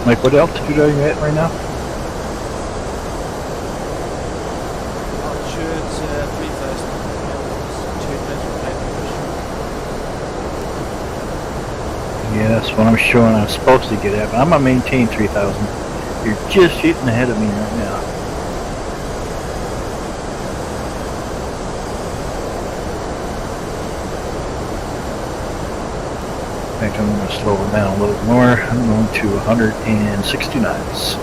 Mike, what altitude are you at right now? Altitude's 3,000 meters, 2,500. Yeah, that's what I'm showing I'm supposed to get at, but I'm gonna maintain 3,000. You're just shooting ahead of me right now. In fact, I'm gonna slow it down a little more. I'm going to 160 knots.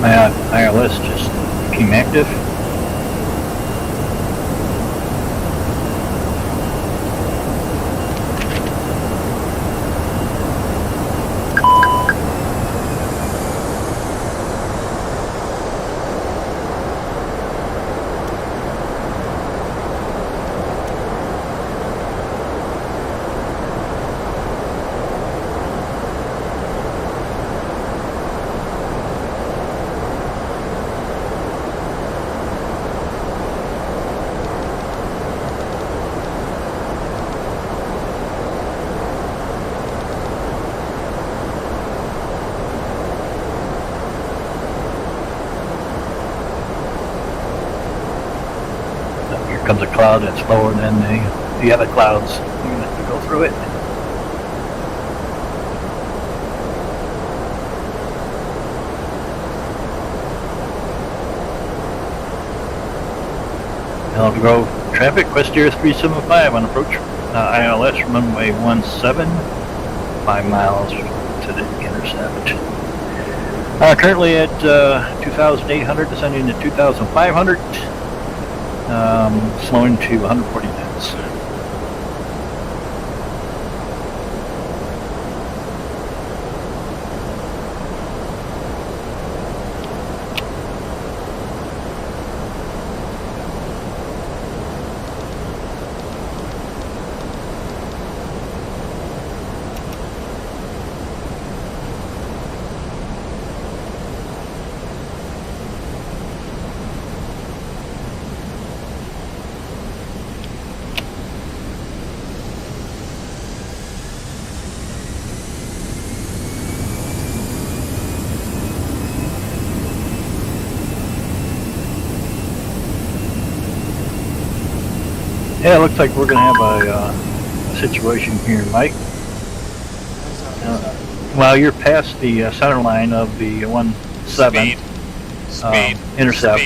My ILS just became active. Here comes a cloud that's lower than the other clouds. You're gonna have to go through it. Elm Grove traffic, West Air 375 on approach ILS runway 17, 5 miles to the intercept. Currently at 2,800, descending to 2,500, slowing to 140 knots. Yeah, it looks like we're going to have a situation here, Mike. Well, you're past the center line of the 17 intercept,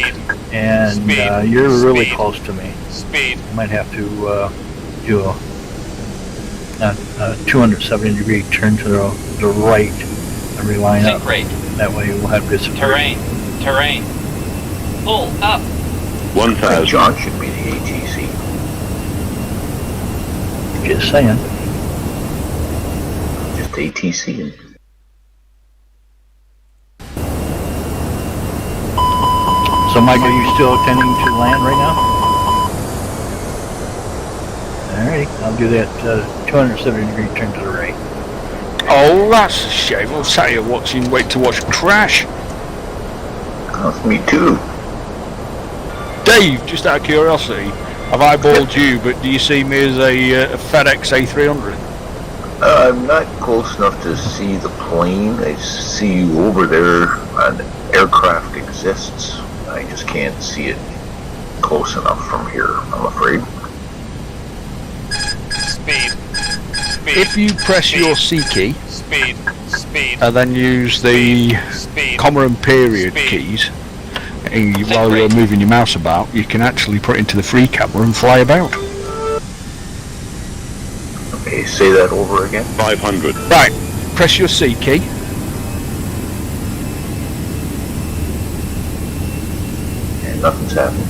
and you're really close to me. Speed. You might have to do a 270-degree turn to the right and reline up. Rate. That way we'll have good support. Terrain. Pull up. 1,000. John should be the ATC. Just saying. Just ATC. So, Mike, are you still intending to land right now? Alright, I'll do that 270-degree turn to the right. Oh, that's a shame. I'll tell you, wait to watch crash. Oh, me too. Dave, just out of curiosity, I've eyeballed you, but do you see me as a FedEx A300? I'm not close enough to see the plane. I see you over there. An aircraft exists. I just can't see it close enough from here, I'm afraid. Speed. if you press your C key Speed. and then use the Speed. comma and period Speed. keys while you're moving your mouse about, you can actually put it into the free camera and fly about. Okay, say that over again. 500. Right, press your C key. And nothing's happening.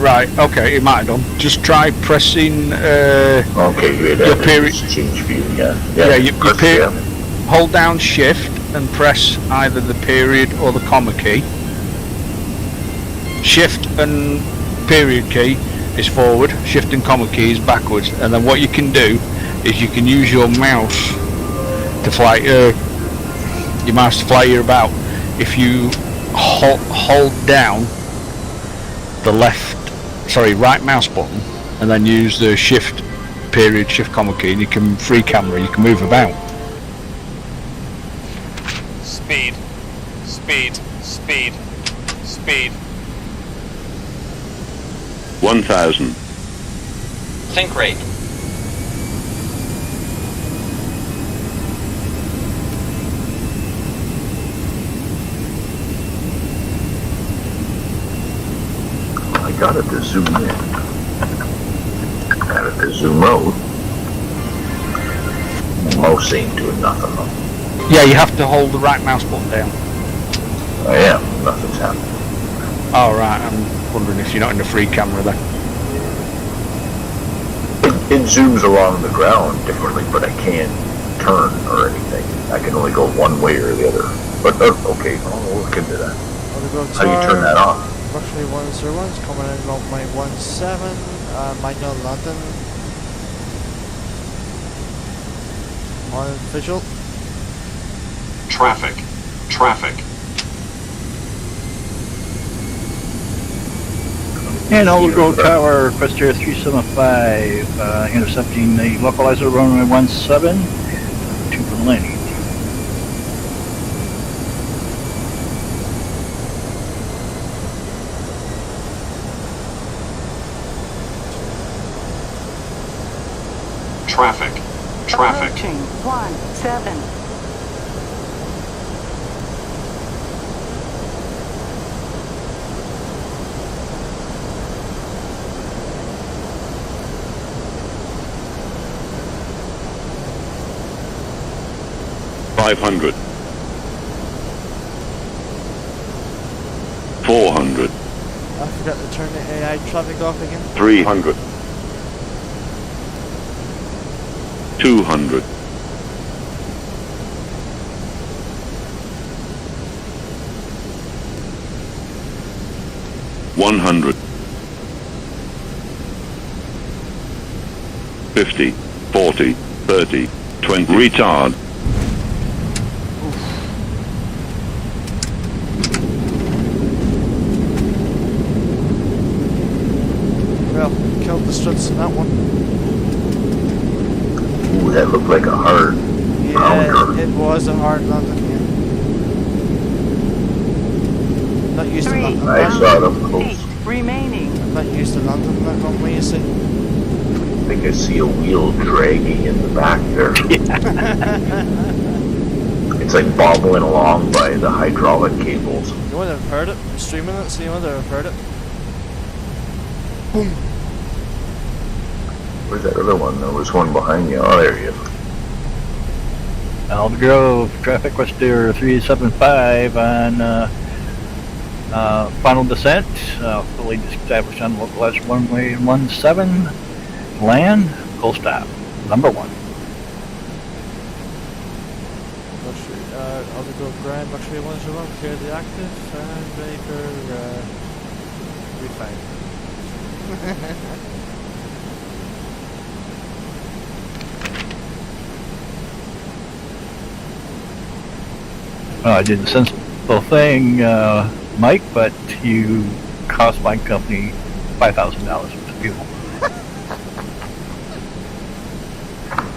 Right, okay, it might have done. Just try pressing, Okay, great. Your period- Change view, yeah. Yeah, your press- period- hold down shift and press either the period or the comma key. Shift and period key is forward, shift and comma key is backwards, and then what you can do is you can use your mouse to fly you about. If you hold down the right mouse button and then use the shift period shift comma key, and you can free camera, you can move about. Speed. 1000. Sync rate. I got it to zoom in. Got it to zoom out. Mouse ain't doing nothing though. Yeah, you have to hold the right mouse button down. I am. Nothing's happening. Oh right, I'm wondering if you're not in the free camera then. It zooms along the ground differently, but I can't turn or anything. I can only go one way or the other. But okay, I'll look into that. How do you turn that off? Roughly 101 is coming in about my 17, minor London. On visual. Traffic. And Old Grove Tower, request Air 375, intercepting the localizer runway 17 to the landing. Traffic. Approaching 17. Five hundred. 400. I forgot to turn the AI traffic off again. 300. 200. 100. 50. 40. 30. 20. Retard. Well, killed the struts in that one. Ooh, that looked like a hard pounder. Yeah, it was a hard landing, yeah. Not used to 3. London. I saw it up close. 8 remaining. I'm not used to London that runway, you see. I think I see a wheel dragging in the back there. It's like bobbling along by the hydraulic cables. You would have heard it. I'm streaming it, so you would have heard it. Boom. Where's that other one? There was one behind you. Oh, there he is. Old Grove, traffic request Air 375 on final descent, fully established on localized runway 17, land, full stop, number 1. I'll go grind, luxury 101, clear the active, and ready for refine. I did the sensible thing, Mike, but you cost my company $5,000 with fuel.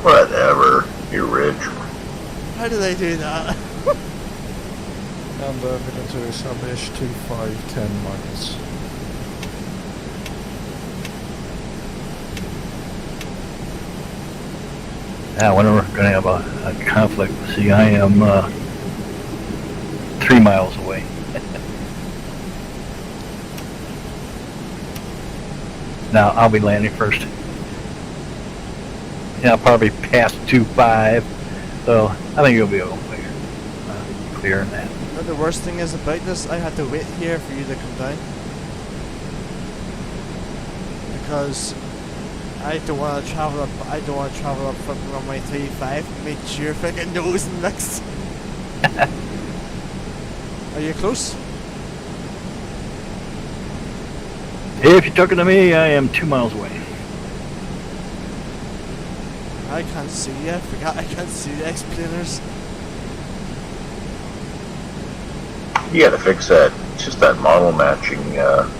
Whatever. You're rich. How did I do that? And we're going to establish 2510 miles. Now, when we're going to have a conflict, see, I am 3 miles away. Now, I'll be landing first. Yeah, I'll probably pass 2.5, so I think you'll be okay. Clear in that. But the worst thing is about this, I had to wait here for you to come down. Because I don't want to travel up from runway 35 and make sure you're freaking nosing next. Are you close? If you're talking to me, I am 2 miles away. I can't see you. I forgot I can't see the explainers. You gotta fix that. It's just that model matching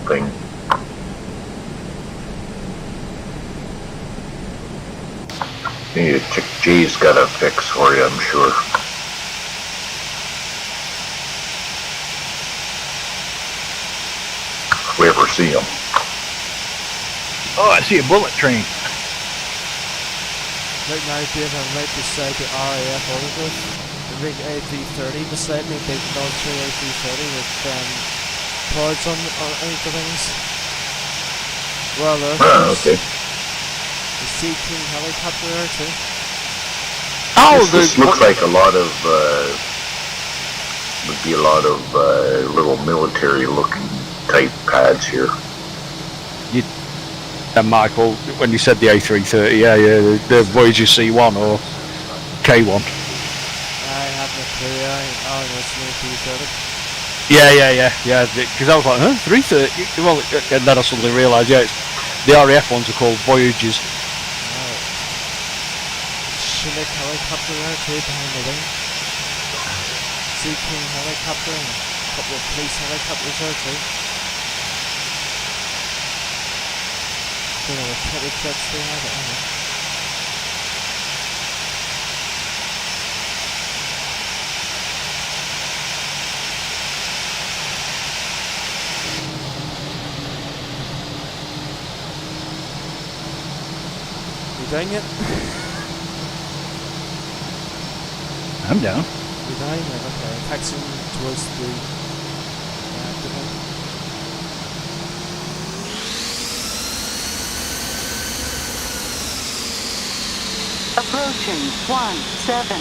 thing. Yeah, Jay's got a fix for you, I'm sure. If we ever see him. Oh, I see a bullet train. Right now, Dave, I'm right beside the RAF autograph. The rig A330 beside me, big military A330 with cards on the wings. Well, Okay. the Sea King helicopter there too. Oh, This looks like a lot of, would be a lot of little military-looking type pads here. And Michael, when you said the A330, yeah, the Voyager C1 or K1. I have no clue. I know it's an A330. Yeah, because I was like, huh, 330? Well, and then I suddenly realised, yeah, the RAF ones are called Voyagers. Chinook helicopter there too behind the wing. Sea King helicopter and a couple of police helicopters there too. Don't know what type of jets they have, I don't know. You down yet? I'm down. You down? Right, okay. Taxiing towards the active. Approaching 17.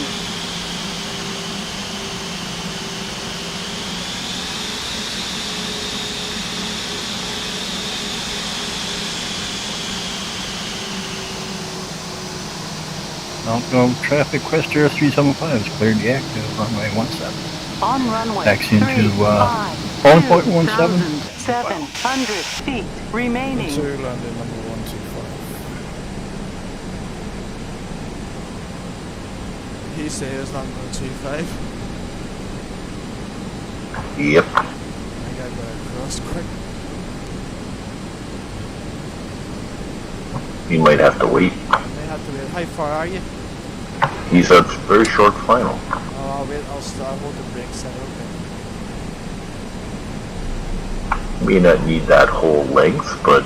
Outgoing traffic Quest Air 375 is cleared the active runway 17. On runway Taxi into 1.17. 1.17. 700 feet remaining. To landing number 125. He says I'm going to 25. Yep. I gotta go across quick. You might have to wait. I may have to wait. How far are you? He's a very short final. Oh, I'll wait. I'll hold the brakes then. Okay. May not need that whole length, but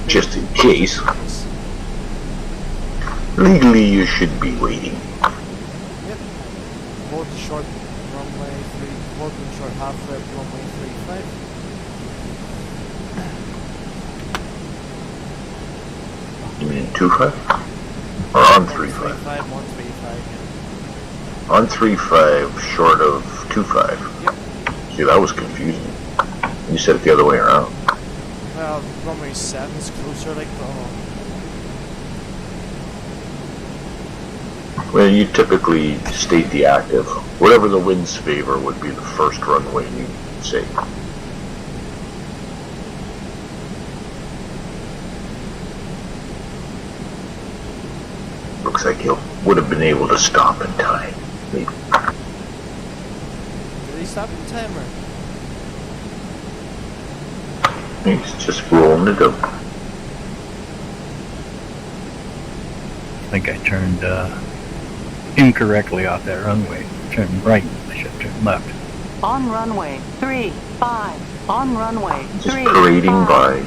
just in case. Legally, you should be waiting. Yep. Hold the short runway 3. Hold the short half left runway 35. You mean 2.5? Or on 3.5? 135, 135, yeah. On 3.5, short of 2.5. Yep. See, that was confusing. You said it the other way around. Well, runway 7 is closer, like, Well, you typically state the active. Whatever the winds favor would be the first runway you say. Looks like you would have been able to stop in time. Maybe. Did he stop in time, or? He's just rolling the dope. I think I turned incorrectly off that runway. Turned right. I should have turned left. On runway 35. On runway Just 3. parading by.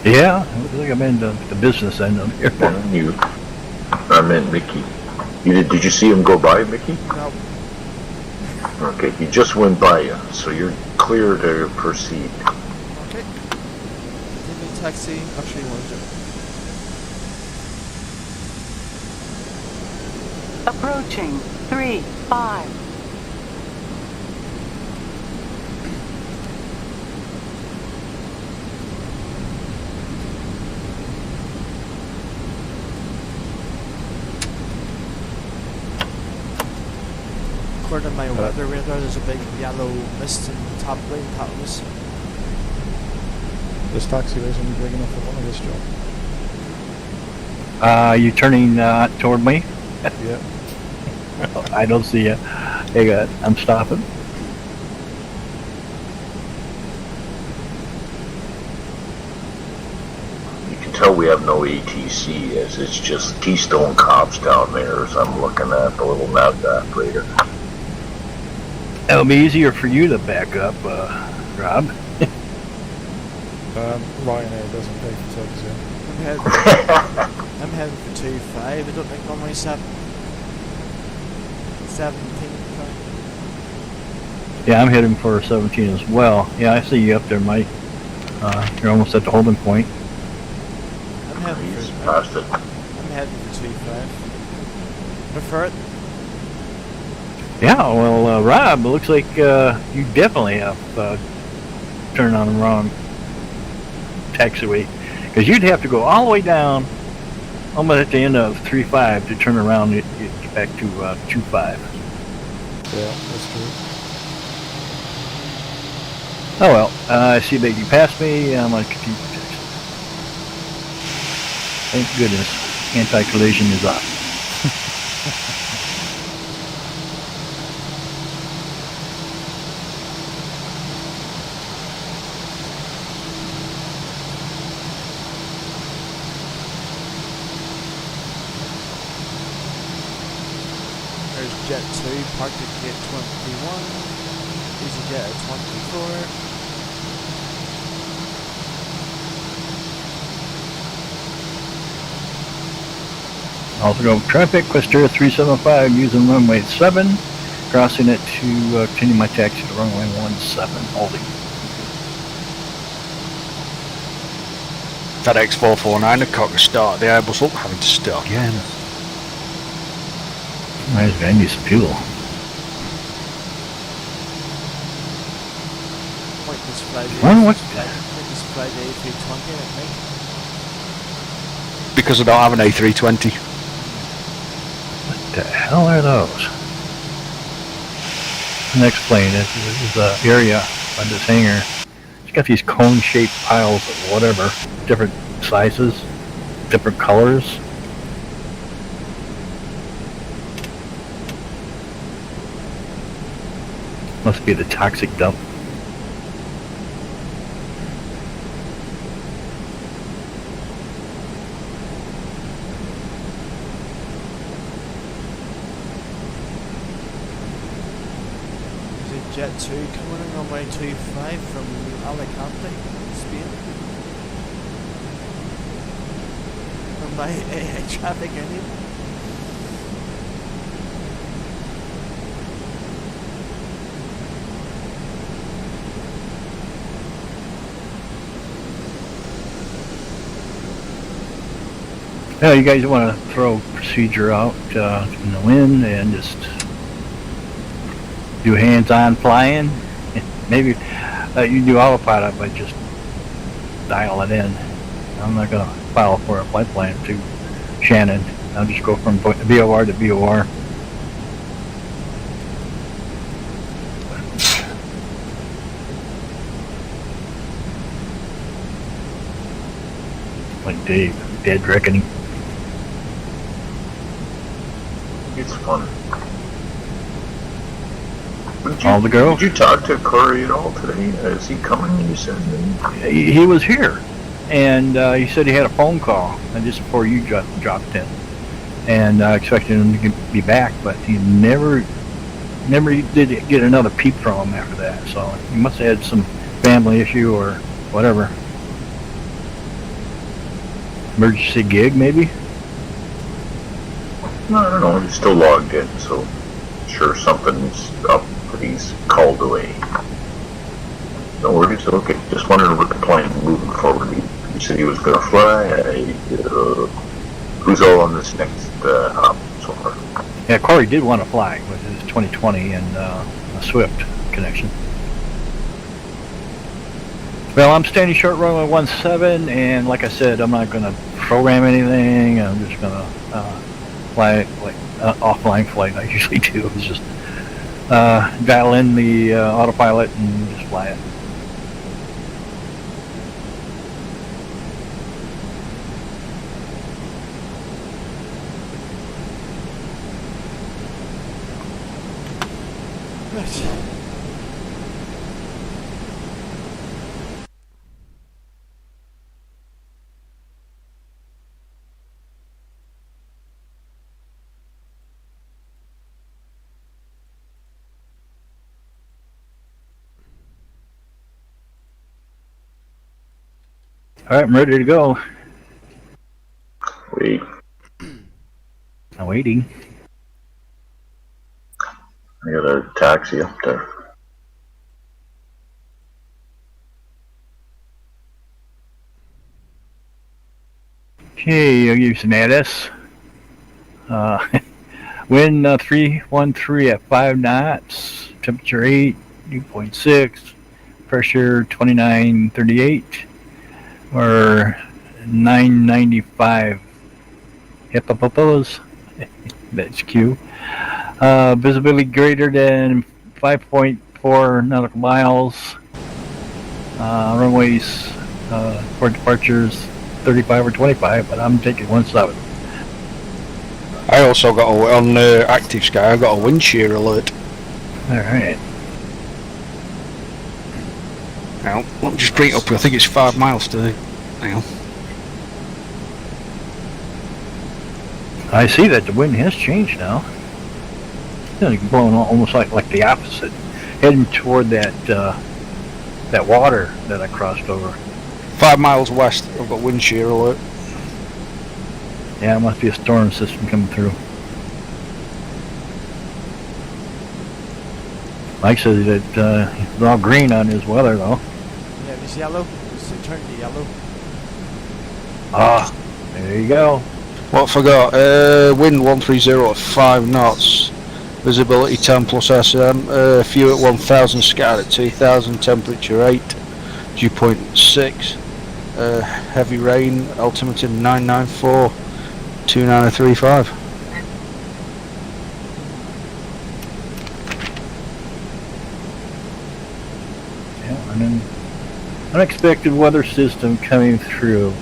Yeah, it looks like I'm in the business end of here. And you. I meant Mickey. Did you see him go by, Mickey? No. Okay, he just went by you, so you're clear to proceed. Okay. Taking taxi. Actually, what is it? Approaching 3-5. According to my weather radar, there's a big yellow mist in the top right Patmos. This taxiway's only big enough for one of this job. You turning toward me? Yeah. I don't see you. Hey, good. I'm stopping. You can tell we have no ATC, as it's just Keystone Cops down there, as I'm looking at the little nav operator. It'll be easier for you to back up, Rob. Ryanair doesn't pay for taxi. I'm heading for 2-5. I don't think on my 17. Yeah, I'm heading for 17 as well. Yeah, I see you up there, Mike. You're almost at the holding point. I'm heading He's for past it. I'm heading for 2-5. Prefer it. Yeah, well, Rob, it looks like you definitely have turned on the wrong taxiway. Because you'd have to go all the way down, almost at the end of 3-5 to turn around and get back to 2-5. Yeah, that's true. Oh well, I see that you passed me. I'm going to continue my taxi. Thank goodness, anti-collision is off. There's Jet 2 parked at gate 21. EasyJet at 24. Also go traffic, Questura 375 using runway 7, crossing it to continue my taxi to runway 17, holding. FedEx 449, the cock start the Airbus up, having to start again. Nice, I need some fuel. Point this Friday. Well, what- Point this Friday A320 at night. Because I don't have an A320. What the hell are those? Next plane, this is the area by this hangar. It's got these cone-shaped piles of whatever, different sizes, different colors. Must be the toxic dump. Jet 2 coming in on my 25 from Alicante, Spain. From my AA traffic anyway. Yeah, you guys want to throw procedure out in the wind and just do hands-on flying? Maybe you do autopilot by just dial it in. I'm not going to file for a flight plan to Shannon. I'll just go from VOR to VOR. Like Dave, dead reckoning. It's fun. All the girls? Did you talk to Corey at all today? Is he coming? You said He was here, and he said he had a phone call just before you dropped in, and I expected him to be back, but he never did get another peep from him after that. So he must have had some family issue or whatever. Emergency gig, maybe. I don't know, he's still logged in, so sure something's up that he's called away. No worries, okay. Just wondering what the plan moving forward. He said he was going to fly. Who's all on this next hop so far? Yeah, Corey did want to fly with his 2020 and a Swift connection. Well, I'm standing short runway 17, and like I said, I'm not going to program anything. I'm just going to fly like offline flight I usually do. It's just dial in the autopilot and just fly it. All right, I'm ready to go. Wait, I'm waiting. I got a taxi up there. Okay, I'll give you some ADS. Wind 313 at 5 knots. Temperature 8, dew point 6. Pressure 2938 or 995 hippopopos. That's Q. Visibility greater than 5.4 nautical miles. Runways for departures 35 or 25, but I'm taking 17. I also got on Active Sky. I got a wind shear alert. All right. Now, let me just bring it up. I think it's 5 miles today. Hang on. I see that the wind has changed now. It's blowing almost like the opposite, heading toward that that water that I crossed over. 5 miles west. I've got wind shear alert. Yeah, it must be a storm system coming through. Mike says that it's all green on his weather though. Yeah, it's yellow. It's turned to yellow. Ah, there you go. What I forgot? Wind 130 at 5 knots. Visibility 10 plus SM. Fuel at 1000. Scat at 2000. Temperature 8. Dew point 6. Heavy rain. Altimeter 994. 2935. Yeah, and an unexpected weather system coming through.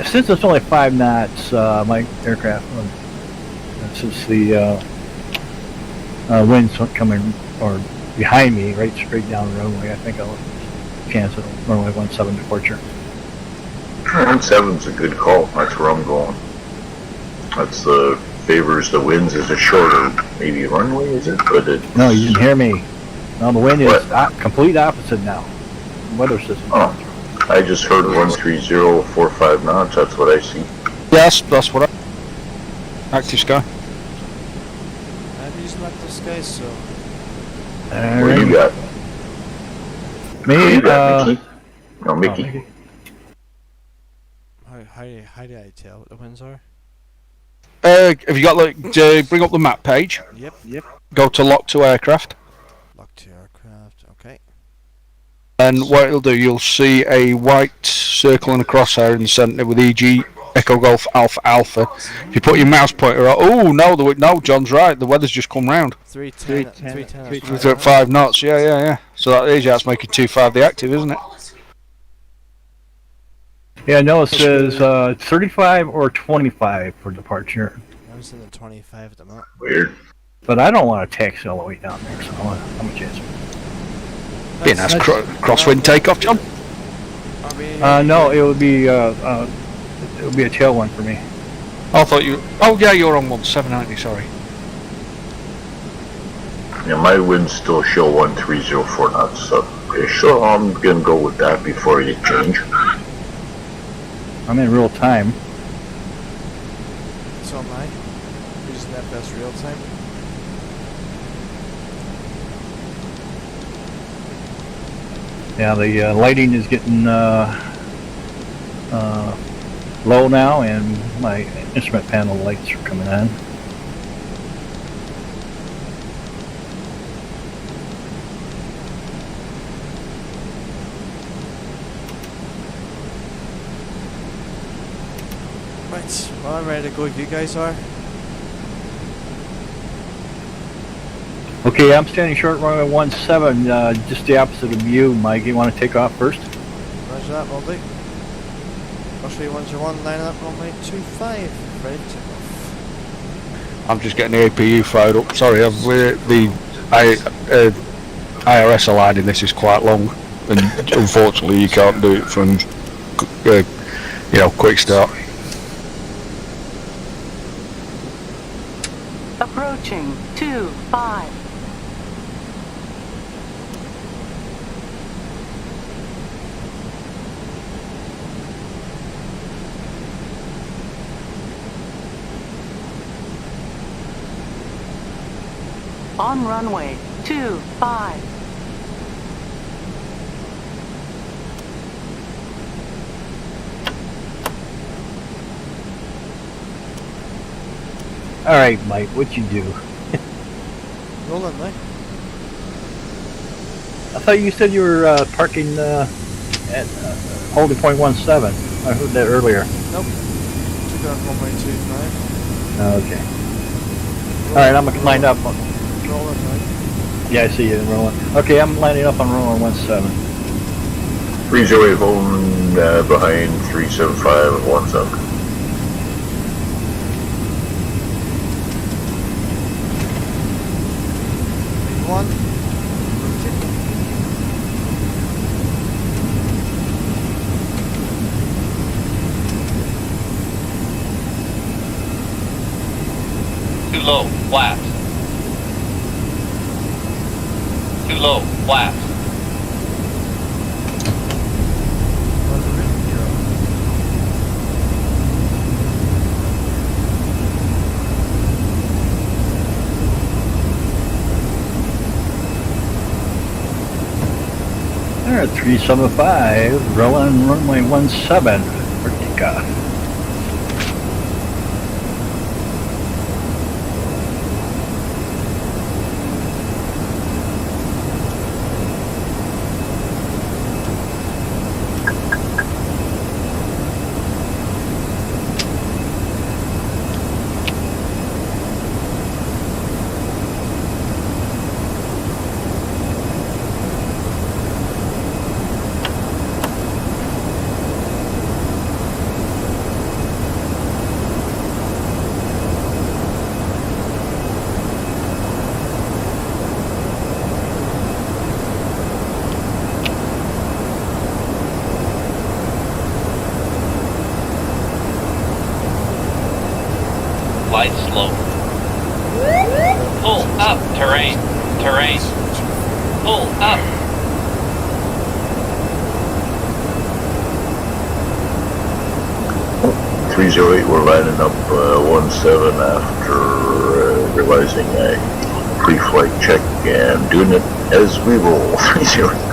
Since it's only 5 knots, my aircraft, since the wind's coming or behind me, right straight down the runway, I think I'll cancel runway 17 departure. 17's a good call. That's where I'm going. That's favors the winds as a shorter, maybe runway, is it? But No, you didn't hear me. No, the wind is complete opposite now. Weather system. Oh, I just heard 130 45 knots. That's what I see. Yes, that's what I... Active Sky. I'm using Active Sky, so... What do you got? Me, What do you got, Mickey? No, Mickey. Mickey. How do I tell what the winds are? Have you got bring up the map page? Yep. Go to lock to aircraft. Lock to aircraft, okay. And what it'll do, you'll see a white circle and a crosshair in the centre with EG Echo Golf Alpha Alpha. If you put your mouse pointer out, no, John's right. The weather's just come round. 310 It's at 5 knots. Yeah. So that's making 25 the active, isn't it? Yeah, no, it says 35 or 25 for departure. I was in the 25 at the moment. Weird. But I don't want to taxi all the way down there, so I'm a chance. Be a nice crosswind takeoff, John. No, it would be a tailwind for me. I thought you... Oh, yeah, you're on 17, aren't you? Sorry. Yeah, my winds still show 1304 knots, so I'm gonna go with that before you change. I'm in real time. So am I. Using that's real time. Yeah, the lighting is getting low now, and my instrument panel lights are coming on. Right, well, I'm ready to go if you guys are. Okay, I'm standing short runway 17, just the opposite of you, Mike. You want to take off first? Roger that, will do. Rush 3121, lining up runway 25, ready to take off. I'm just getting the APU fired up. Sorry, the IRS line in this is quite long, and unfortunately you can't do it from quick start. Approaching 25. On runway 25. All right, Mike, what you do? Rolling now. I thought you said you were parking at holding point 17. I heard that earlier. Nope. Took off runway 25. Okay. All right, I'm lined up. Rolling now. Yeah, I see you rolling. Okay, I'm lining up on runway 17. 308 holding behind 375 at 17. One. Too low, flat. Too low, flat. All right, 375, rolling runway 17 for takeoff. Flight slow. Pull up, terrain. Terrain. Pull up. Oh, 308, we're lining up 17 after realizing a pre-flight check and doing it as we roll. 308.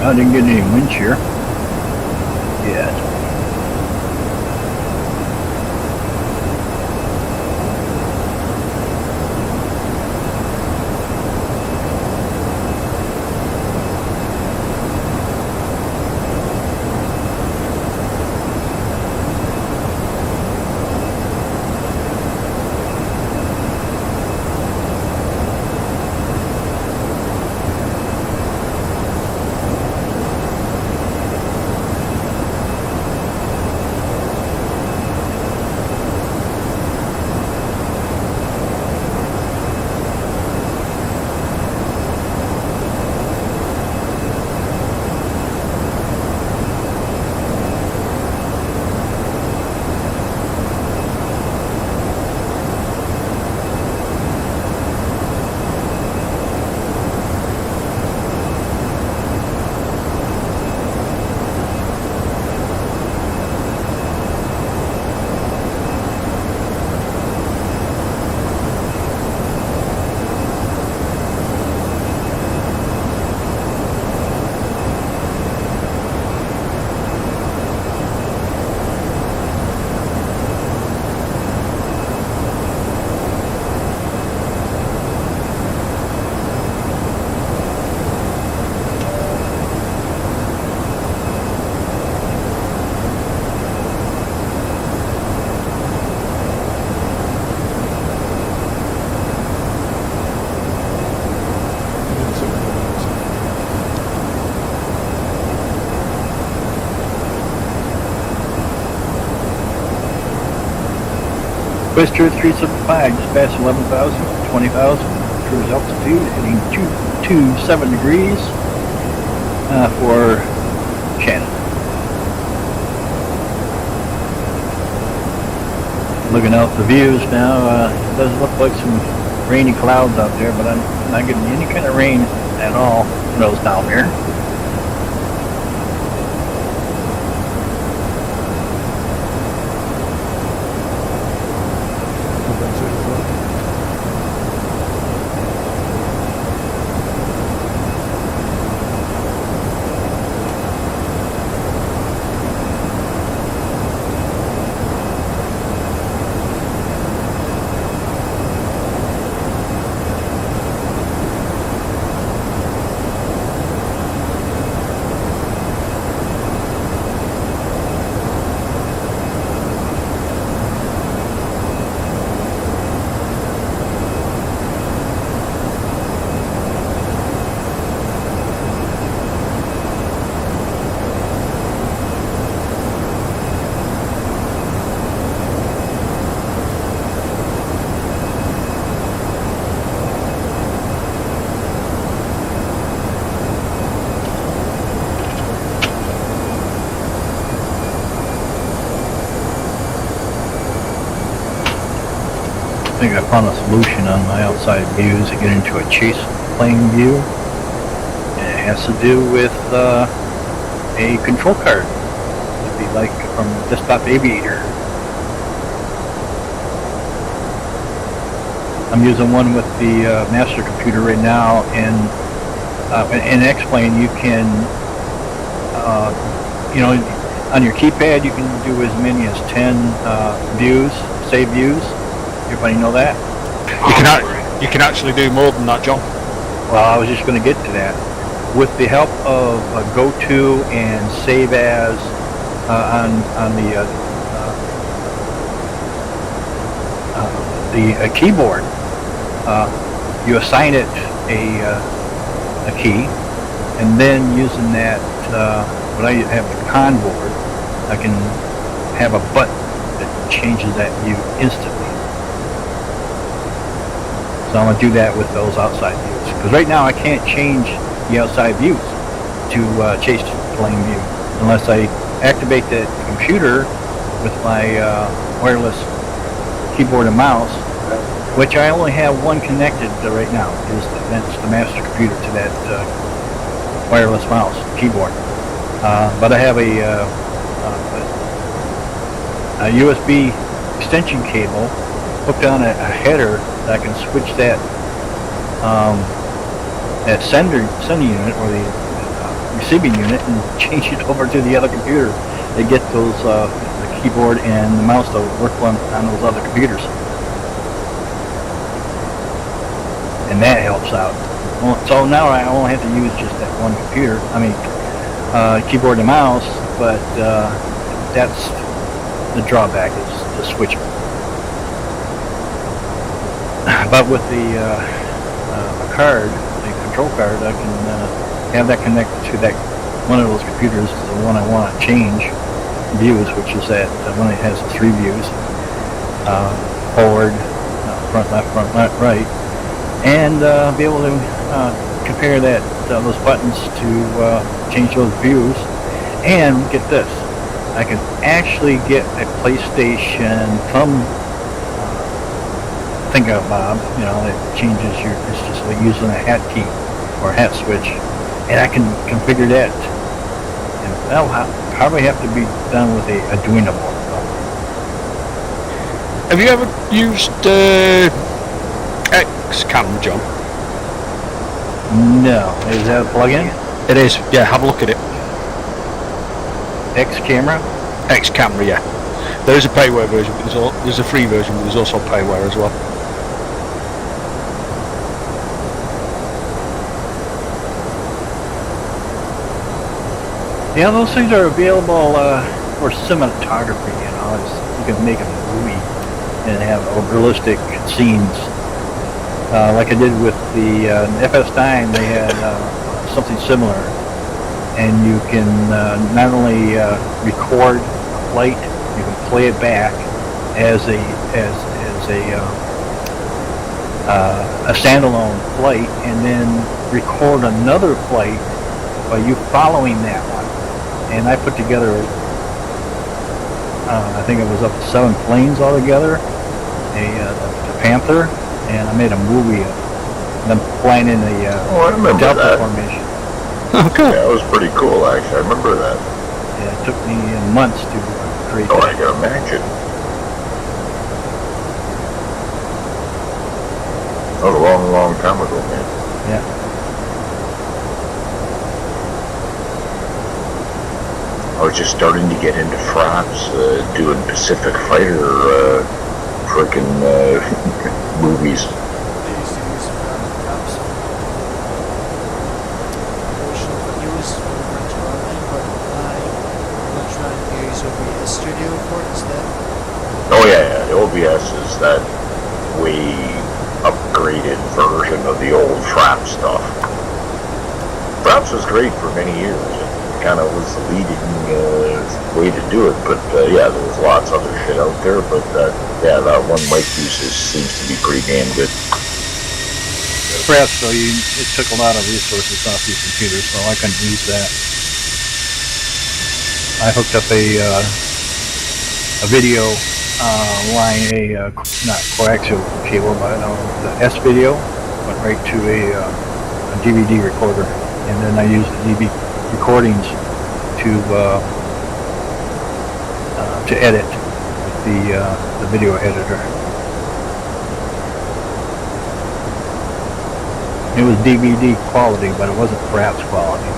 I didn't get any wind shear yet. Twister 375, just past 11,000, 20,000, cruise altitude, heading 227 degrees for Shannon. Looking out the views now, it does look like some rainy clouds out there, but I'm not getting any kind of rain at all from those down there. I think I found a solution on my outside views to get into a chase plane view. And it has to do with a control card. It'd be like from Desktop Aviator. I'm using one with the master computer right now, and in X-Plane you can, on your keypad you can do as many as 10 views, save views. Everybody know that? You can actually do more than that, John. Well, I was just going to get to that. With the help of Go-To and Save As on the keyboard, you assign it a key, and then using that, when I have the con board, I can have a button that changes that view instantly. So I'm going to do that with those outside views. Because right now I can't change the outside views to chase plane view unless I activate the computer with my wireless keyboard and mouse, which I only have one connected right now. That's the master computer to that wireless mouse keyboard. But I have a USB extension cable hooked on a header that I can switch that sending unit or the receiving unit and change it over to the other computer to get those the keyboard and the mouse to work on those other computers. And that helps out. Well, so now I only have to use just that one computer. I mean, keyboard and mouse, but that's the drawback is the switching. But with the card, the control card, I can have that connected to that one of those computers, the one I want to change views, which is that one that has the 3 views, forward, front, left, right, and be able to compare those buttons to change those views. And get this, I can actually get a PlayStation from Think Out Bob, that changes it's just like using a hat key or a hat switch, and I can configure that. And that'll probably have to be done with a Arduino board. Have you ever used XCam, John? No. Is that a plug-in? It is. Yeah, have a look at it. X camera? X-Camera, yeah. There's a payware version, but there's a free version, but there's also payware as well. Yeah, those things are available for cinematography. You can make a movie and have realistic scenes. Like I did with the FS9, they had something similar, and you can not only record a flight, you can play it back as a standalone flight, and then record another flight by you following that one. And I put together, I think it was up to 7 planes altogether, the Panther, and I made a movie of them flying in the I remember Delta that. formation. Oh, cool. Yeah, it was pretty cool, actually. I remember that. Yeah, it took me months to create Oh, I that. can imagine. That was a long, long time ago, man. Yeah. I was just starting to get into fraps, doing Pacific Fighter, frickin' movies. They used to use apps. Portion of videos for the French Army, but I'm trying to use OBS Studio for it instead. Oh yeah, the OBS is that way upgraded version of the old frap stuff. Fraps was great for many years. It kind of was the leading way to do it, but yeah, there was lots of other shit out there, but yeah, that one mic usage seems to be pretty damn good. Perhaps though, it took a lot of resources off these computers, so I couldn't use that. I hooked up a video line, not coaxial cable, but the S video went right to a DVD recorder, and then I used the DVD recordings to edit with the video editor. It was DVD quality, but it wasn't Fraps quality.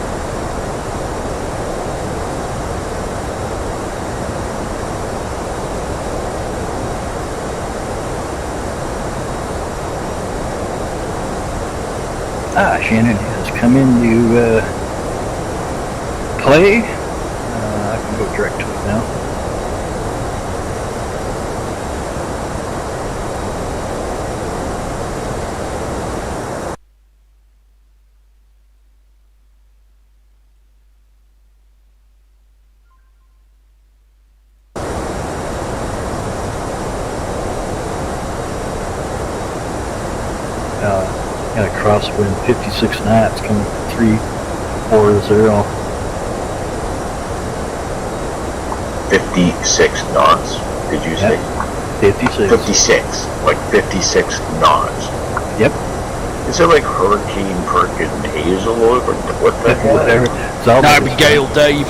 Shannon has come in to play. I can go direct to it now. Got a crosswind 56 knots coming 340. 56 knots, did you say? 56. 56, like 56 knots. Yep. Is it like Hurricane frickin' Hazel or what the hell? Whatever. It's all That'd be Gale Dave.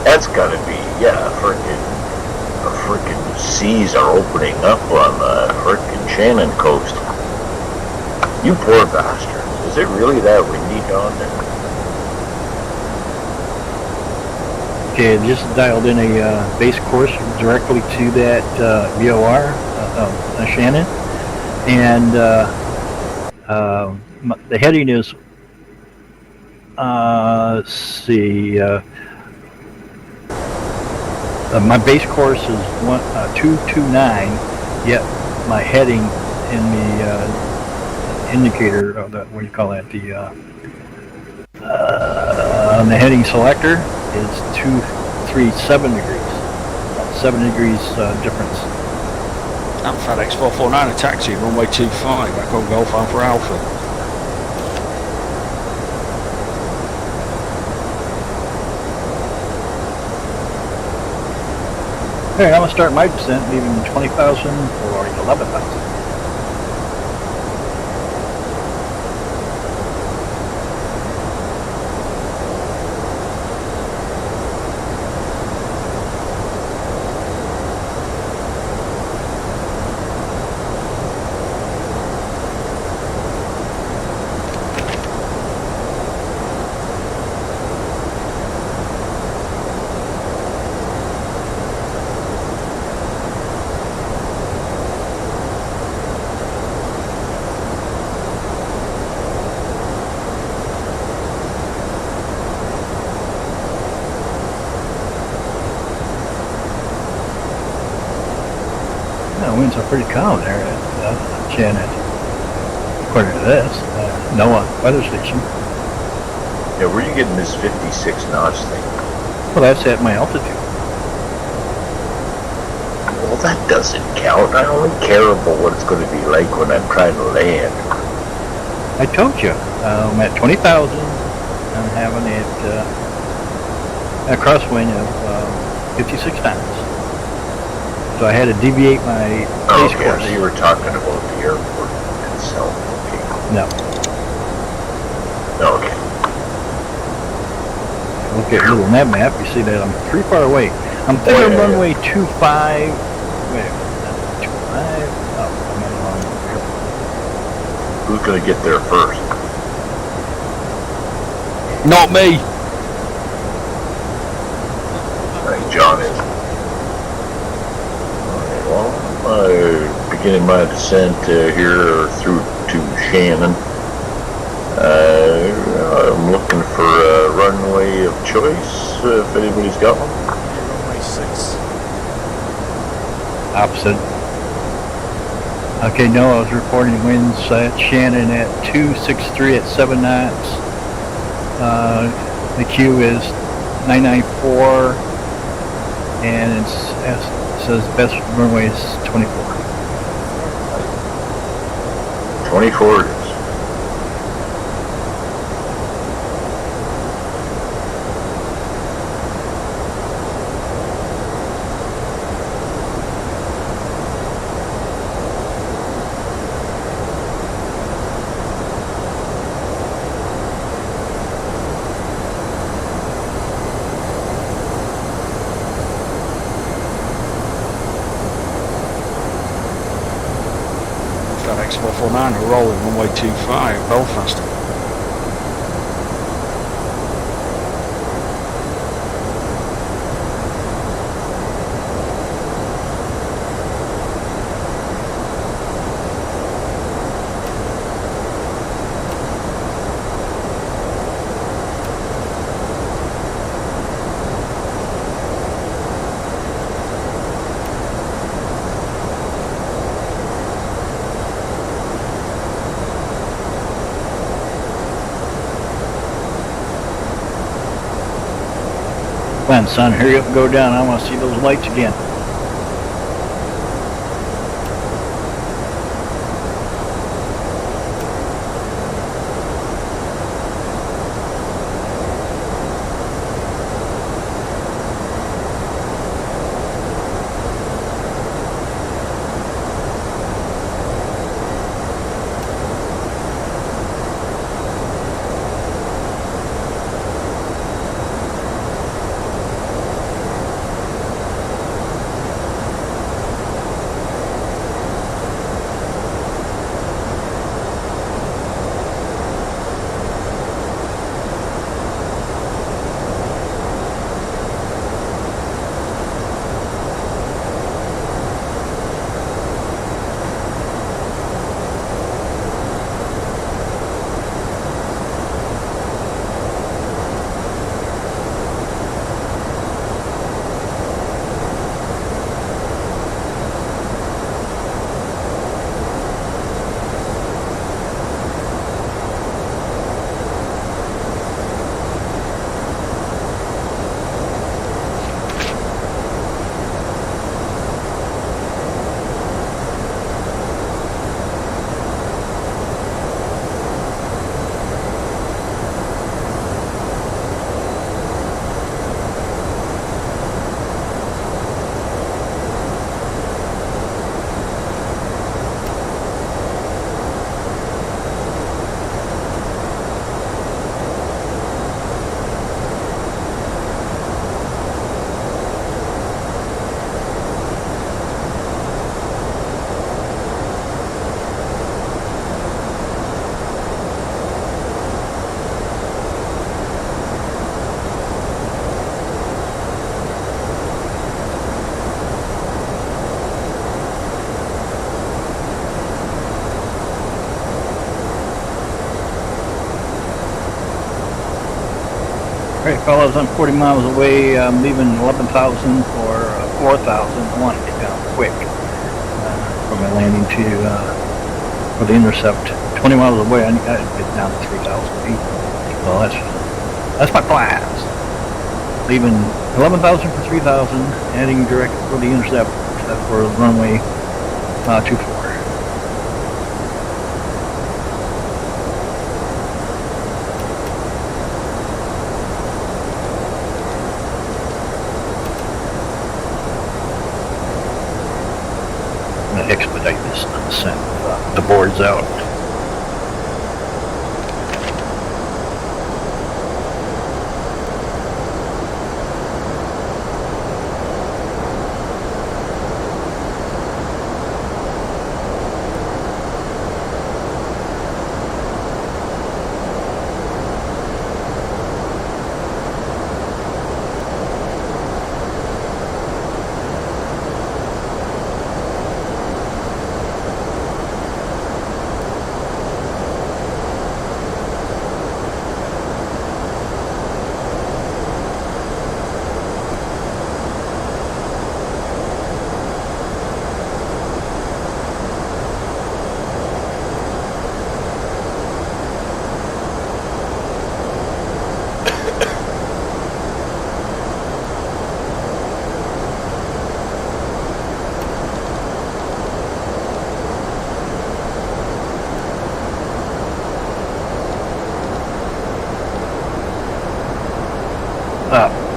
That's gotta be, yeah, the frickin' seas are opening up on the frickin' Shannon coast. You poor bastards. Is it really that windy down there? Okay, I just dialed in a base course directly to that VOR, Shannon, and the heading is, let's see, my base course is 229, yet my heading in the indicator, what do you call that, the heading selector is 237 degrees, 7 degrees difference. That FedEx 449 a taxi, runway 25, Echo Golf Alpha Alpha. Okay, I'm going to start my descent leaving 20,000 or 11,000. The winds are pretty calm there at Janet, according to this NOAA weather station. Yeah, where are you getting this 56 knots thing? Well, that's at my altitude. Well, that doesn't count. I only care about what it's going to be like when I'm trying to land. I told you, I'm at 20,000. I'm having it a crosswind of 56 knots. So I had to deviate my base course. You were talking about the airport itself. Okay. No. Okay. Look at Google Map. You see that I'm pretty far away. I'm thinking runway 25. Wait, 25. Oh, I'm at the wrong airport. Who's going to get there first? Not me! I think John is. Beginning my descent here through to Shannon. I'm looking for a runway of choice, if anybody's got one. Runway 6. Opposite. Okay, no, I was reporting winds at Shannon at 263 at 7 knots. The Q is 994, and it says best runway is 24. 24 it is. FedEx 449 are rolling runway 25, Belfast. Come on, son, hurry up and go down. I want to see those lights again. Alright, fellas, I'm 40 miles away. I'm leaving 11,000 for 4,000. I want to get down quick from my landing to for the intercept. 20 miles away, I gotta get down to 3,000 feet. So that's my plans. Leaving 11,000 for 3,000, heading direct for the intercept for runway 24. I'm gonna expedite this send the boards out.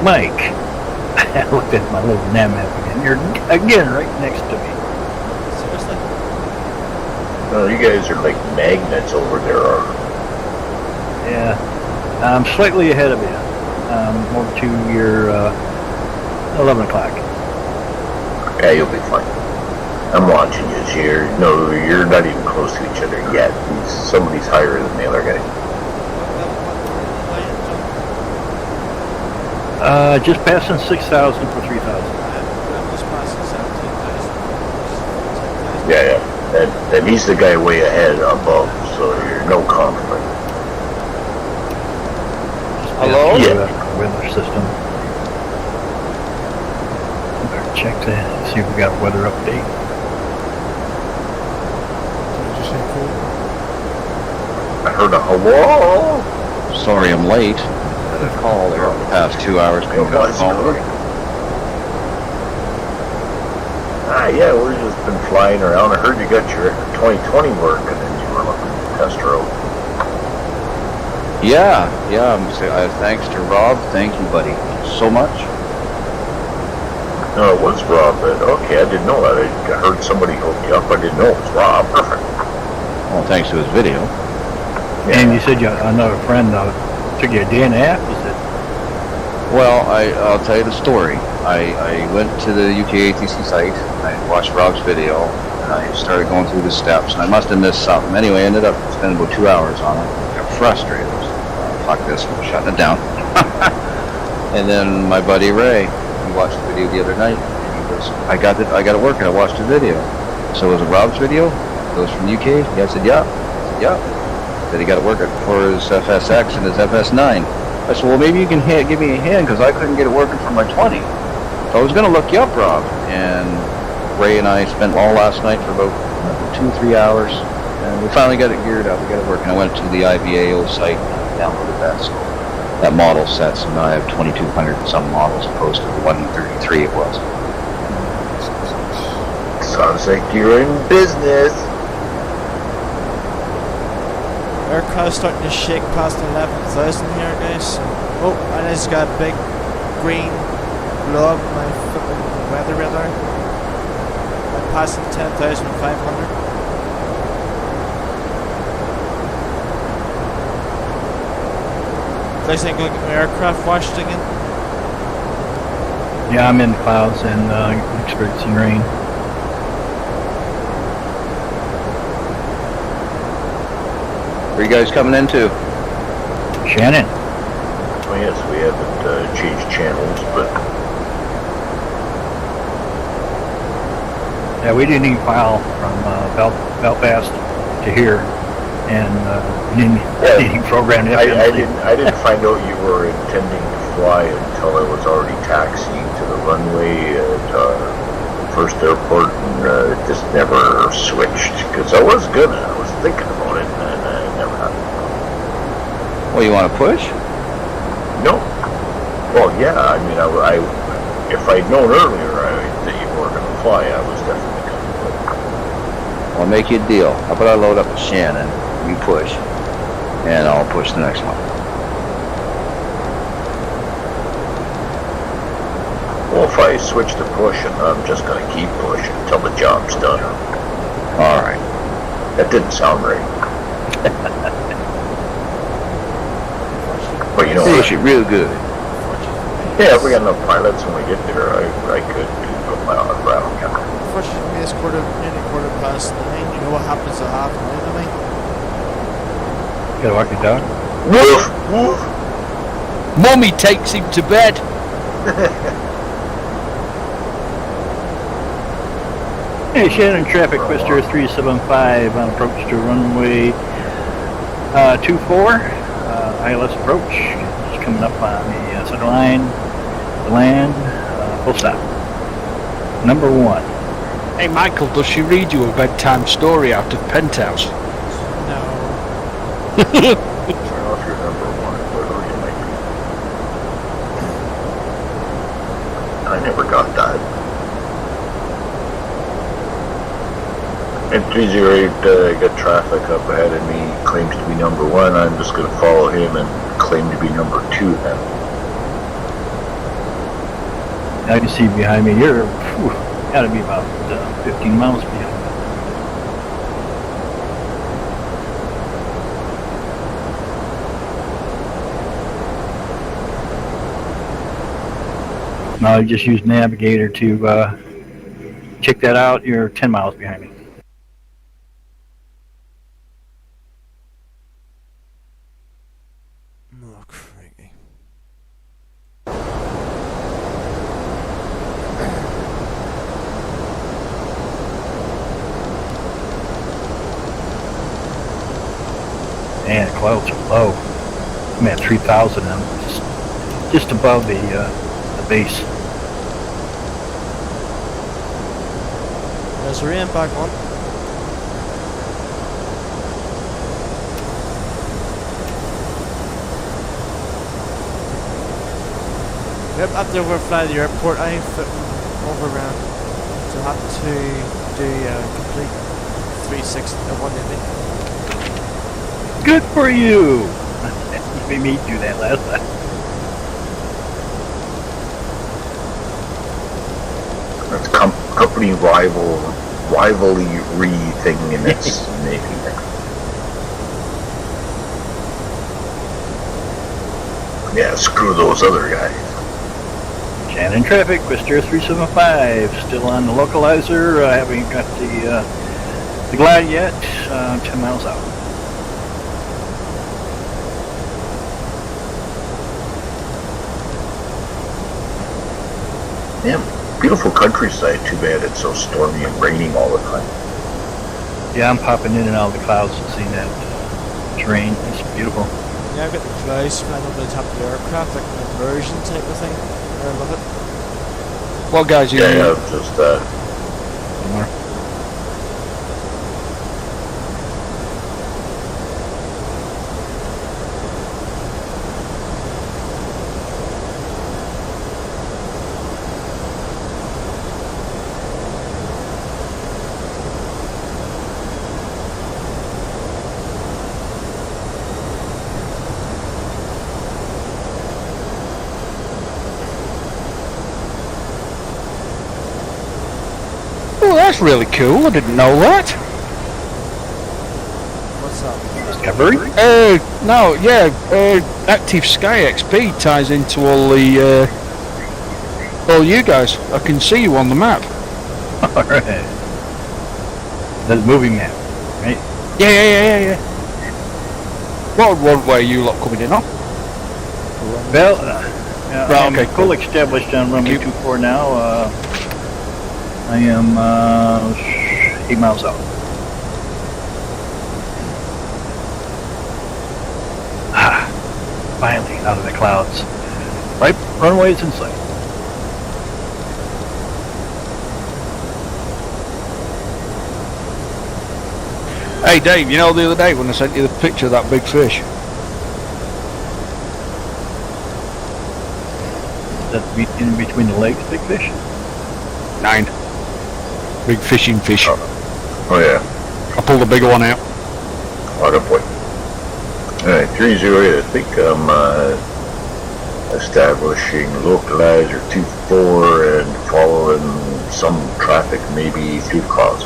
Mike, I looked at my little nav map again. You're again right next to me. Seriously? No, you guys are like magnets over there. Yeah, I'm slightly ahead of you. Over to your 11 o'clock. Yeah, you'll be fine. I'm watching you here. No, you're not even close to each other yet. Somebody's higher than the other guy. Just passing 6,000 for 3,000. I'm just passing 17,000. Yeah. And he's the guy way ahead above, so you're no conflict. Hello? Yeah. Weather system. Better check that. See if we got a weather update. Did you say cool? I heard a hello. Sorry I'm late. Had a call there over the past 2 hours. Couldn't get on the phone. Yeah, we've just been flying around. I heard you got your 2020 work and then you were looking to test road. Yeah. Thanks to Rob. Thank you, buddy, so much. No, it was Rob. Okay, I didn't know that. I heard somebody hook you up. I didn't know it was Rob. Perfect. Well, thanks to his video. And you said you another friend took you a day and a half, was it? Well, I'll tell you the story. I went to the UKATC site, I watched Rob's video, and I started going through the steps, and I must have missed something. Anyway, I ended up spending about 2 hours on it. I got frustrated. Fuck this, I'm shutting it down. And then my buddy Ray, he watched the video the other night, and he goes, I got it working, I watched the video. So was it Rob's video? It was from UK? Yeah, I said, yeah. Said he got it working for his FSX and his FS9. I said, well, maybe you can give me a hand, because I couldn't get it working for my 20. So I was going to look you up, Rob. And Ray and I spent all last night for about 2-3 hours, and we finally got it geared up. We got it working. I went to the IBAO site and downloaded that. So that model set, so now I have 2,200 and some models opposed to the 133 it was. Sounds like you're in business. Aircraft starting to shake past 11,000 here, guys. Oh, and it's got a big green blow up my flipping weather radar. I'm passing 10,500. Looks like I'm my aircraft washed again. Yeah, I'm in the clouds and experiencing rain. Where are you guys coming into? Shannon. Oh, yes, we haven't changed channels, but Yeah, we didn't even file from Belfast to here. and needing programmed I FMC. didn't find out you were intending to fly until I was already taxiing to the runway at first airport, and it just never switched. Because I was thinking about it, and it never happened. Well, you want to push? No. Well, yeah. I mean, if I'd known earlier that you were going to fly, I was definitely going to push. I'll make you a deal. How about I load up a Shannon, you push, and I'll push the next one. Well, if I switch to pushing, I'm just going to keep pushing until the job's done. All right. That didn't sound right. But you know, Push it real good. yeah, if we got enough pilots when we get there, I could put my own ground. Unfortunately, it's nearly quarter past 9. You know what happens at half 9 to me? Gotta walk it down. Woof! Woof! Mummy takes him to bed. Hey, Shannon, traffic, Twister 375 on approach to runway 24. ILS approach. Just coming up on the center line. The land. Full stop. Number 1. Hey, Michael, does she read you a bedtime story out of Penthouse? No. Turn off your number 1, whatever you might be. I never got that. And 308, got traffic up ahead of me, claims to be number 1. I'm just going to follow him and claim to be number 2 then. Now you see behind me, you're gotta be about 15 miles behind. Now you just use Navigator to check that out. You're 10 miles behind me. Oh, crikey. Man, clouds are low. I'm at 3,000. I'm just above the base. There's the rain back on. Yep, after overfly the airport, I'm fitting over around. So I have to do a complete 360 at 180. Good for you! You made me do that last time. That's company rivalry thing in its making. Yeah, screw those other guys. Shannon traffic, Twister 375, still on the localizer. Haven't got the glide yet. 10 miles out. Yeah, beautiful countryside. Too bad it's so stormy and raining all the time. Yeah, I'm popping in and out of the clouds and seeing that terrain. It's beautiful. Yeah, I've got the clouds flying over the top of the aircraft, like an inversion type of thing. I love it. Well, guys, you Yeah, just Oh, that's really cool. I didn't know that. What's up? Discovery? No, yeah. Active Sky XP ties into all you guys. I can see you on the map. Alright. The moving map, right? Yeah. What runway are you lot coming in on? Well, Right, I'm okay, full cool. established on runway 24 now. I am 8 miles out. finally out of the clouds. Right, runway's in sight. Hey Dave, you know the other day when I sent you the picture of that big fish? That be in between the legs, big fish. 9. Big fishing fish. Oh yeah. I pulled a bigger one out. Oh, good boy. Alright, 308, I think I'm establishing localizer 2-4 and following some traffic maybe through the clouds.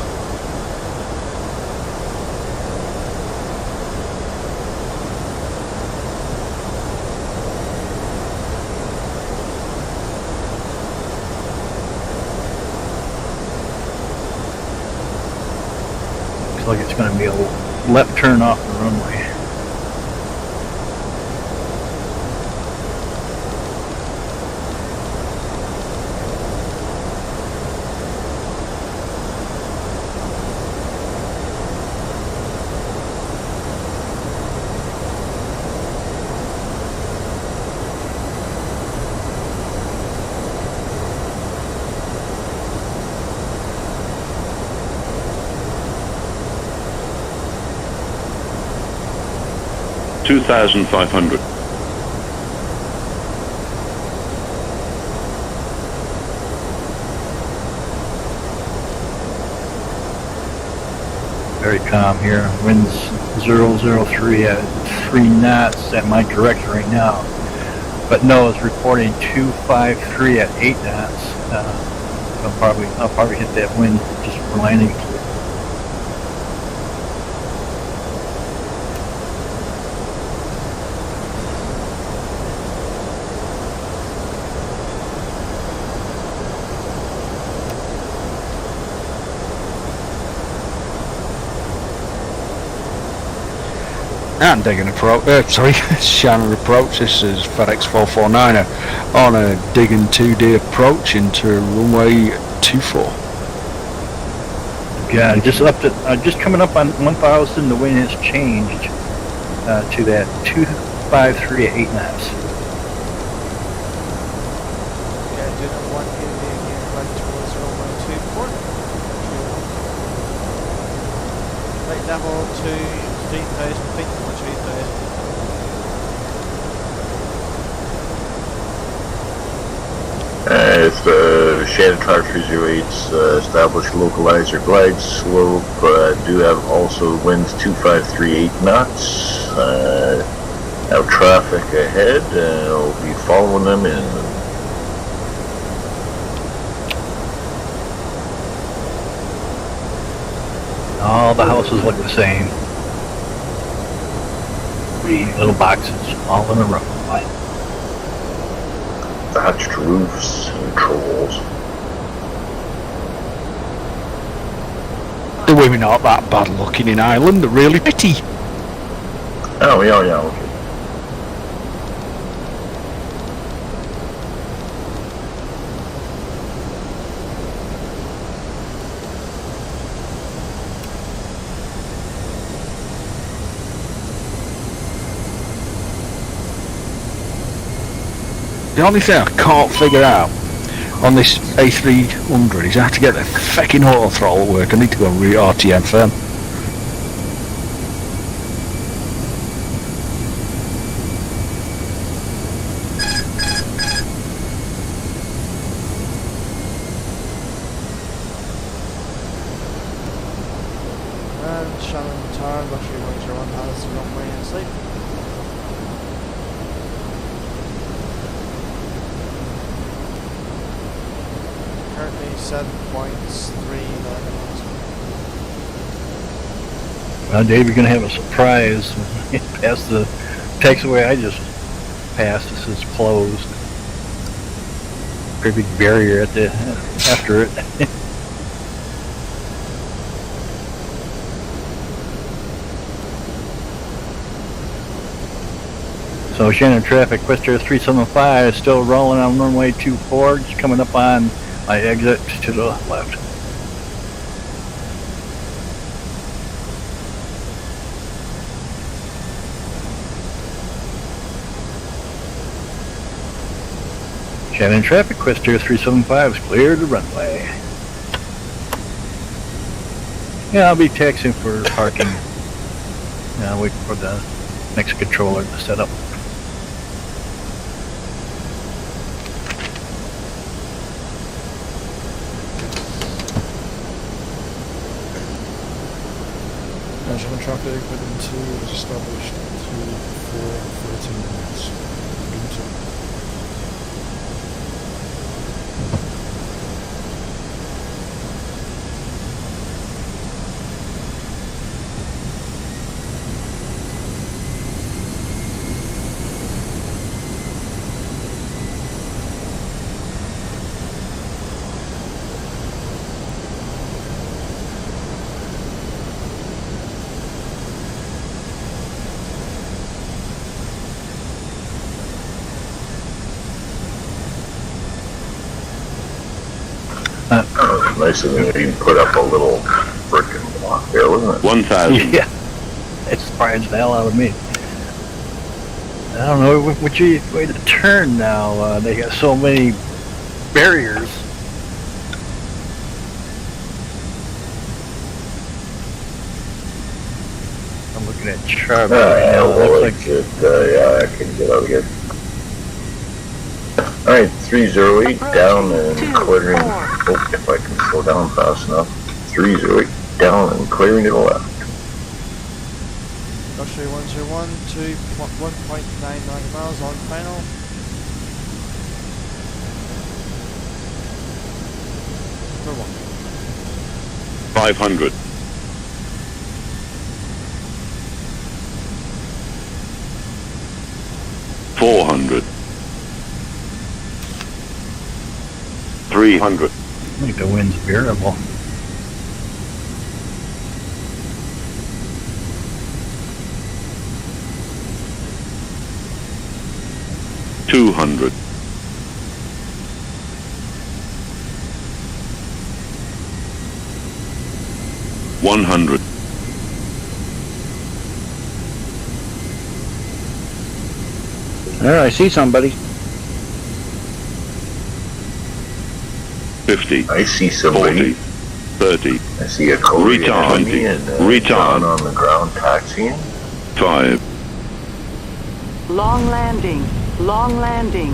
Looks like it's going to be a left turn off the runway. $2,500. Very calm here. Winds 003 at 3 knots at my direction right now. But no, it's reporting 253 at 8 knots. I'll probably hit that wind just for landing. And digging approach, Shannon approach. This is FedEx 449er on a digging 2D approach into runway 24. Yeah, just coming up on 1,000. The wind has changed to that 253 at 8 knots. Yeah, doing a 180 again, right towards runway 24. Right level to 3,000 feet or 3,000. It's the Shannon Tower 308's established localizer glide slope. Do have also winds 2538 knots. Have traffic ahead. I'll be following them in. All the houses look the same. 3 little boxes, all in a row. Thatched roofs and trolls. The women aren't that bad looking in Ireland, they're really pretty. Oh, yeah, okay. The only thing I can't figure out on this A300 is how to get the fucking auto throttle to work. I need to go and RTM them. And Shannon Tower, luxury winter one has the runway in sight. Currently 7.3 knots. Well, Dave, you're going to have a surprise when you pass the taxiway I just passed. This is closed. Pretty big barrier at the after it. So Shannon traffic, West Air 375 is still rolling on runway 24, just coming up on my exit to the left. Shannon traffic, Quest Air 375 is clear the runway. Yeah, I'll be taxiing for parking. Wait for the next controller to set up. Measurement traffic within 2 was established to 4:13 minutes. Within 2. Nice of them to put up a little frickin' block there, wasn't it? 1,000. Yeah, it surprised the hell out of me. I don't know which way to turn now. They got so many barriers. I'm looking at Charlie right now. It looks like Yeah, I can get out here. Alright, 308 down and clearing. Oh, if I can slow down fast enough. 308 down and clearing to the left. Luxury 101 to 1.99 miles on final. For 1. 500. 400. 300. I think the wind's variable. 200. 100. I see somebody. 50. I see somebody. 40. 30. I see a Cody Retard. and me and Retard. John on the ground taxiing. 5. Long landing. Long landing.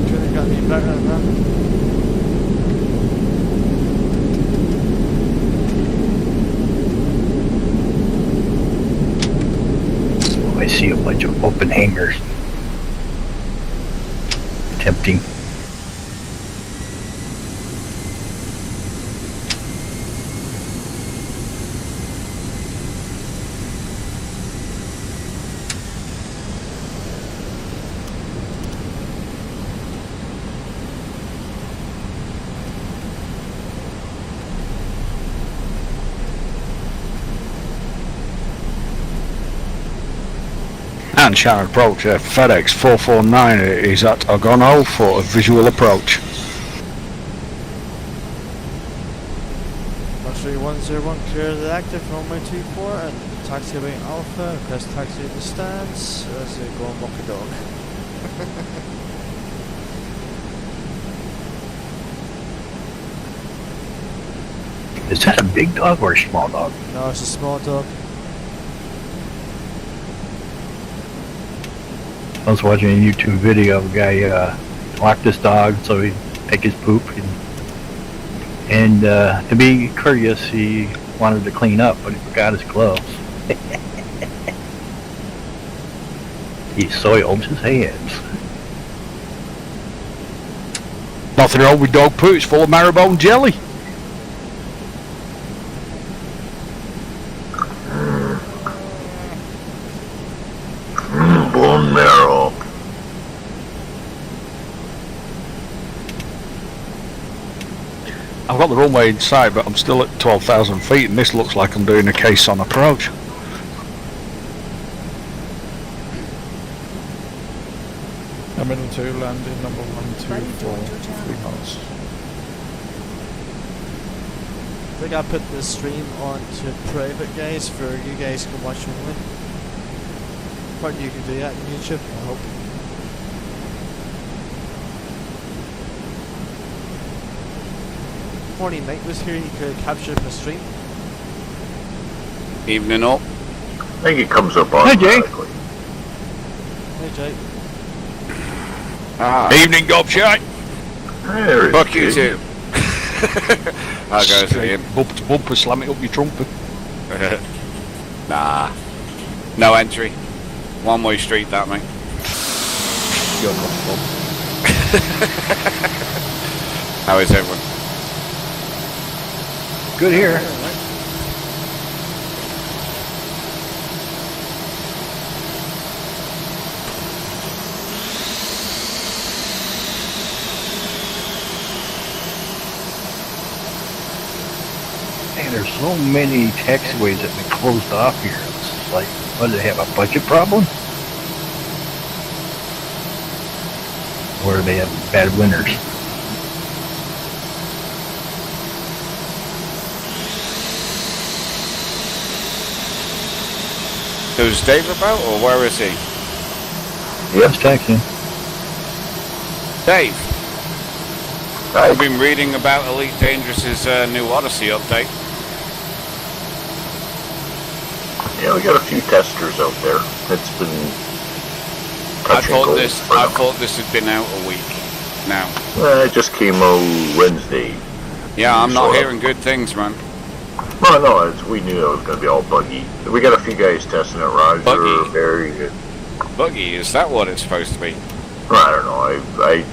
Could have got any better than that. I see a bunch of open hangars. Tempting. And Shannon approach, FedEx 449 is at Ogono for a visual approach. Luxury 101 clear the active runway 24 and taxiway Alpha, request taxi at the stands as they go and walk a dog. Is that a big dog or a small dog? No, it's a small dog. I was watching a YouTube video of a guy walked his dog so he'd take his poop, and to be courteous, he wanted to clean up, but he forgot his gloves. He soiled his hands. Nothing wrong with dog poo, it's full of marrowbone jelly. Bone marrow. I've got the runway in sight, but I'm still at 12,000 feet, and this looks like I'm doing a caisson approach. Terminal 2, landing number 124, 3 miles. I think I put this stream on to private, guys, for you guys can watch only. part you can do that on YouTube, I hope. Morning Mike was here, he could have captured the stream. Evening up. I think it comes up Hi, Jay. automatically. Hey Jake. Ah, Evening, gobshite. There it fuck you is. too. How goes it, Ian? Bumper to bumper, slam it up your trumpet. Nah. No entry. One-way street, that, mate. You're not bum. How is everyone? Good here. Man, there's so many taxiways that have been closed off here. It's like, what, do they have a budget problem? Or they have bad winters? Is Dave about, or where is he? Yes, taxi. Dave, Hi. I've been reading about Elite Dangerous's new Odyssey update. Yeah, we got a few testers out there. It's been touch and go for I them. thought this had been out a week now. It just came out Wednesday. Yeah, I'm not Sort of. hearing good things, man. Well, no, we knew it was going to be all buggy. We got a few guys testing it, Roger. Buggy? Very good. Buggy, is that what it's supposed to be? I don't know. I